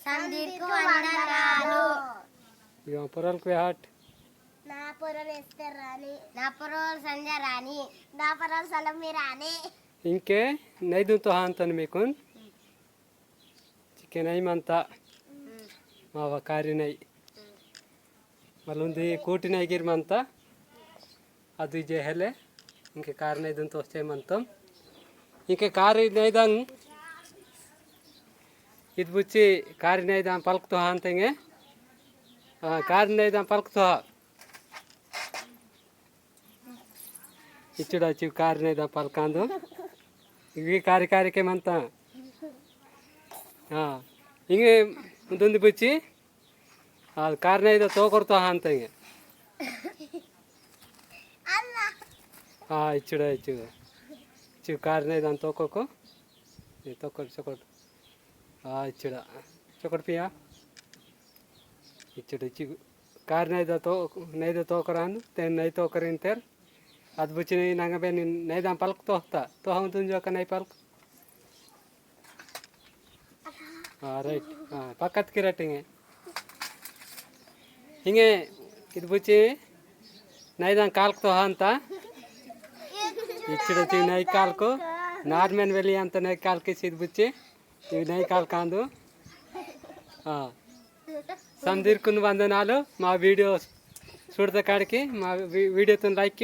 సందీర్కు వందనాలు. ఇక పొరలకు హాట్. నా పొరలు ఎస్తర్ రాణి, నా పొరలు సంజయ్ రాణి, నా పొరలు సలమి రాణి. ఇంకే నైదుతో అంతాను మీకు చికెన్ అయ్యమంతా మావ ಕಾರಿನೈ ಮಲ್ಲೊಂದು ಕೋಟಿನೈ ಗಿರ್ಮಂತ ಅದು ಜೆ ಹೆಲೆ ಇಂಕೆ ಕಾರಿನೈದಂತ వచ్చేమంత ఇంకే కారినైదం ఇది బుచ్చి కారినైదం పలుకుతో అంతంగే కారినైదం పలుకుతో ఇచ్చుడు వచ్చి కారినైదం పలకందు ఇవి కారికేమంత ಹಿಂಗೆ ಮುಂದೊಂದು ಬಚ್ಚಿ ಅದು ಕಾರ್ನೈದ ತೋಕೊಡ್ತಾ ಅಂತಂಗೆ ಇಚ್ಚುಡ ಇಚ್ಚು ಕಾರ್ನೈದ ಅಂತ ತೋಕೋಕು ತೋಕೊಡು ಚೊಕೊಡು ಇಚ್ಚುಡ ಚೊಕೊಡು ಪಿಯಾ ಇಚ್ಚುಡು ಇಚ್ಚು ಕಾರ್ನೈದ ನೈದ ತೋಕರ ಅಂದು ನೈ ತೋಕರ ಇಂತೇರ್ ಅದು ಬಚ್ಚಿ ನಂಗೆ ಬೇ ನೈದ ಪಲ್ಕ್ ತೋಗ್ತಾ ತೋಹಂ ತುಂಜೋಕ ನೈ ಪಲ್ಕ್ రైట్ పక్కకి రట్టింగే ಹಿಂಗೆ ಇದು ಬುಚ್ಚಿ ನೈದಂ ಕಾಲ್ಕ್తో ಅಂತ ಇಚ್ಚಿಡಚ್ಚಿ ನೈ ಕಾಲ್ಕು ನಾರ್ಮೆನ್ ವೆಲಿ ಅಂತ ನೈ ಕಾಲ್ಕಿಸಿ ಇದು ಬುಚ್ಚಿ ఇవి నై కాల్కాందు సందీర్కుని వందనాలు మా వీడియో చూడత కాడికి మా వీడియోతో లైక్